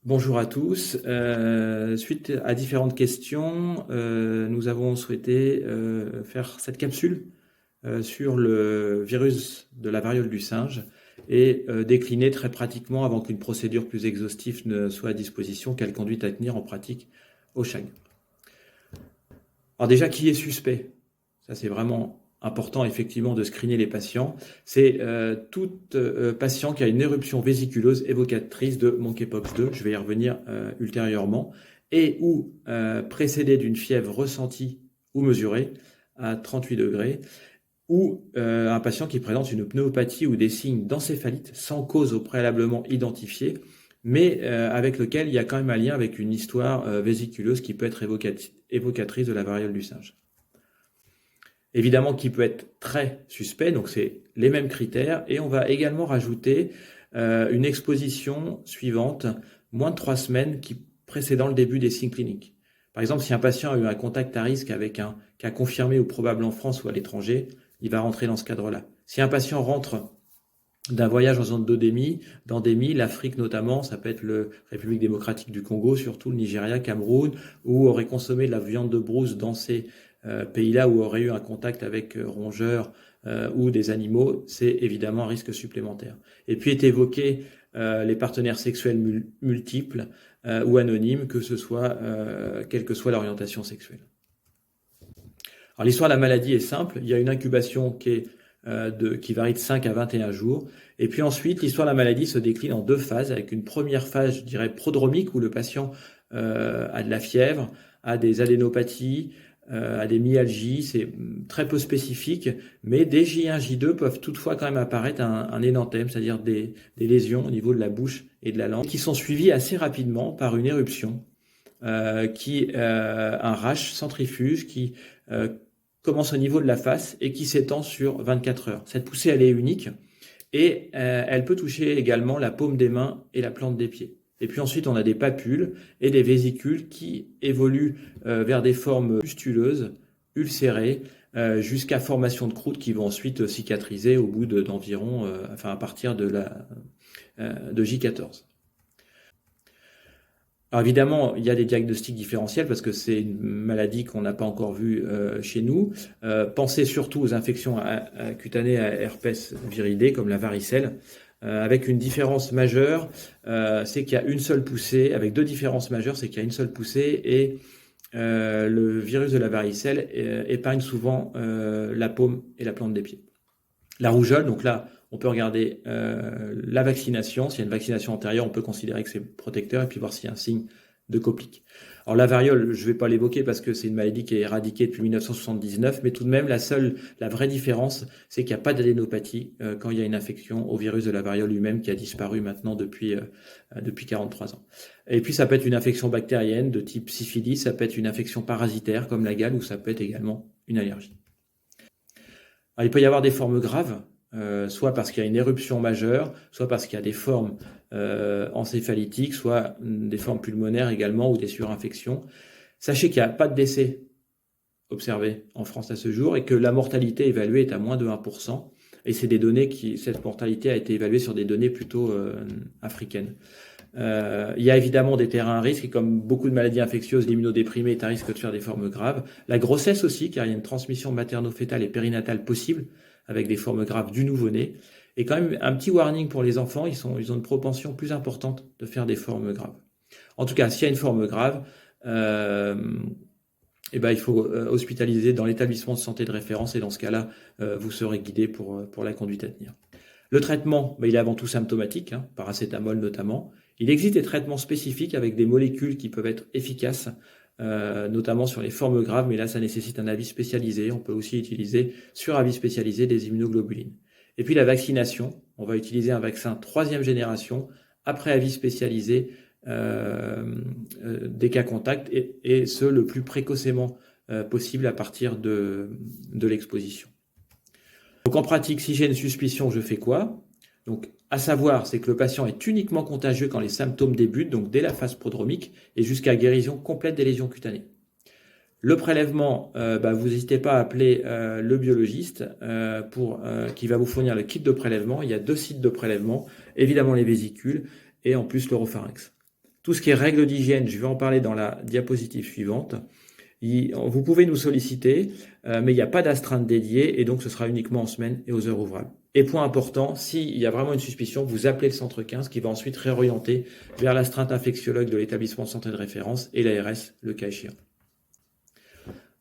Bonjour à tous. Suite à différentes questions, nous avons souhaité faire cette capsule sur le virus de la variole du singe et décliner très pratiquement, avant qu'une procédure plus exhaustive ne soit à disposition, quelle conduite à tenir en pratique au CHAG. Alors déjà, qui est suspect? Ça, c'est vraiment important, effectivement, de screener les patients. C'est tout patient qui a une éruption vésiculeuse évocatrice de monkeypox 2, je vais y revenir ultérieurement, et ou précédé d'une fièvre ressentie ou mesurée à 38 degrés, ou un patient qui présente une pneumopathie ou des signes d'encéphalite sans cause au préalablement identifiée, mais avec lequel il y a quand même un lien avec une histoire vésiculeuse qui peut être évocatrice de la variole du singe. Évidemment, qui peut être très suspect, donc c'est les mêmes critères, et on va également rajouter une exposition suivante, moins de 3 semaines précédant le début des signes cliniques. Par exemple, si un patient a eu un contact à risque avec un cas confirmé ou probable en France ou à l'étranger, il va rentrer dans ce cadre-là. Si un patient rentre d'un voyage en zone d'endémie, l'Afrique notamment, ça peut être la République démocratique du Congo, surtout le Nigeria, Cameroun, ou aurait consommé de la viande de brousse dans ces pays-là où aurait eu un contact avec rongeurs ou des animaux, c'est évidemment un risque supplémentaire. Et puis est évoqué les partenaires sexuels multiples ou anonymes, quelle que soit l'orientation sexuelle. Alors l'histoire de la maladie est simple, il y a une incubation qui varie de 5 à 21 jours. Et puis ensuite, l'histoire de la maladie se décline en 2 phases, avec une première phase, je dirais, prodromique, où le patient a de la fièvre, a des adénopathies, a des myalgies, c'est très peu spécifique, mais des J1, J2 peuvent toutefois quand même apparaître un énanthème, c'est-à-dire des lésions au niveau de la bouche et de la langue, qui sont suivies assez rapidement par une éruption, un rash centrifuge qui commence au niveau de la face et qui s'étend sur 24 heures. Cette poussée, elle est unique et elle peut toucher également la paume des mains et la plante des pieds. Et puis ensuite, on a des papules et des vésicules qui évoluent vers des formes pustuleuses, ulcérées, jusqu'à formation de croûtes qui vont ensuite cicatriser au bout d'environ, à partir de J14. Alors évidemment, il y a des diagnostics différentiels parce que c'est une maladie qu'on n'a pas encore vue chez nous. Pensez surtout aux infections cutanées à herpès viridé comme la varicelle, avec une différence majeure, c'est qu'il y a une seule poussée, avec 2 différences majeures, c'est qu'il y a une seule poussée et le virus de la varicelle épargne souvent la paume et la plante des pieds. La rougeole, donc là, on peut regarder la vaccination. S'il y a une vaccination antérieure, on peut considérer que c'est protecteur et puis voir s'il y a un signe de complique. Alors la variole, je ne vais pas l'évoquer parce que c'est une maladie qui est éradiquée depuis 1979, mais tout de même, la vraie différence, c'est qu'il n'y a pas d'adénopathie quand il y a une infection au virus de la variole lui-même qui a disparu maintenant depuis 43 ans. Et puis ça peut être une infection bactérienne de type syphilis, ça peut être une infection parasitaire comme la gale ou ça peut être également une allergie. Alors, il peut y avoir des formes graves, soit parce qu'il y a une éruption majeure, soit parce qu'il y a des formes encéphalitiques, soit des formes pulmonaires également ou des surinfections. Sachez qu'il n'y a pas de décès observé en France à ce jour et que la mortalité évaluée est à moins de 1%. Et c'est cette mortalité a été évaluée sur des données plutôt africaines. Il y a évidemment des terrains à risque et comme beaucoup de maladies infectieuses, l'immunodéprimé est à risque de faire des formes graves. La grossesse aussi, car il y a une transmission materno-fétale et périnatale possible avec des formes graves du nouveau-né. Et quand même, un petit warning pour les enfants, ils ont une propension plus importante de faire des formes graves. En tout cas, s'il y a une forme grave, il faut hospitaliser dans l'établissement de santé de référence et dans ce cas-là, vous serez guidé pour la conduite à tenir. Le traitement, il est avant tout symptomatique, paracétamol notamment. Il existe des traitements spécifiques avec des molécules qui peuvent être efficaces, notamment sur les formes graves, mais là, ça nécessite un avis spécialisé. On peut aussi utiliser, sur avis spécialisé, des immunoglobulines. Et puis la vaccination, on va utiliser un vaccin 3e génération, après avis spécialisé, des cas contacts, et ce, le plus précocement possible à partir de l'exposition. Donc en pratique, si j'ai une suspicion, je fais quoi? Donc à savoir, c'est que le patient est uniquement contagieux quand les symptômes débutent, donc dès la phase prodromique et jusqu'à guérison complète des lésions cutanées. Le prélèvement, vous n'hésitez pas à appeler le biologiste qui va vous fournir le kit de prélèvement. Il y a 2 sites de prélèvement, évidemment les vésicules et en plus l'oropharynx. Tout ce qui est règles d'hygiène, je vais en parler dans la diapositive suivante. Vous pouvez nous solliciter, mais il n'y a pas d'astreinte dédiée et donc ce sera uniquement en semaine et aux heures ouvrables. Et point important, s'il y a vraiment une suspicion, vous appelez le centre 15 qui va ensuite réorienter vers l'astreinte infectiologue de l'établissement de santé de référence et l'ARS le cas échéant.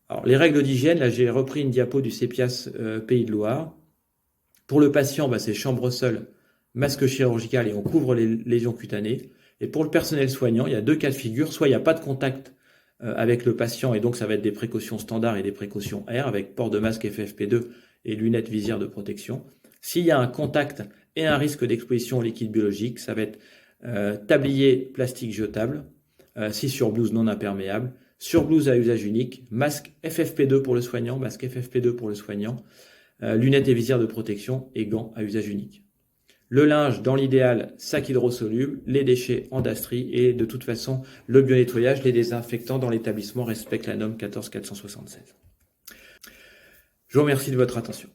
Alors, les règles d'hygiène, là j'ai repris une diapo du CEPIAS Pays de Loire. Pour le patient, c'est chambre seule, masque chirurgical et on couvre les lésions cutanées. Et pour le personnel soignant, il y a 2 cas de figure. Soit il n'y a pas de contact avec le patient et donc ça va être des précautions standards et des précautions R avec port de masque FFP2 et lunettes visière de protection. S'il y a un contact et un risque d'exposition au liquide biologique, ça va être tablier plastique jetable, si sur blouse non imperméable, sur blouse à usage unique, masque FFP2 pour le soignant, masque FFP2 pour le soignant, lunettes et visière de protection et gants à usage unique. Le linge, dans l'idéal, sac hydrosoluble, les déchets en DASTRI et de toute façon, le bio-nettoyage, les désinfectants dans l'établissement respectent la norme 14476. Je vous remercie de votre attention.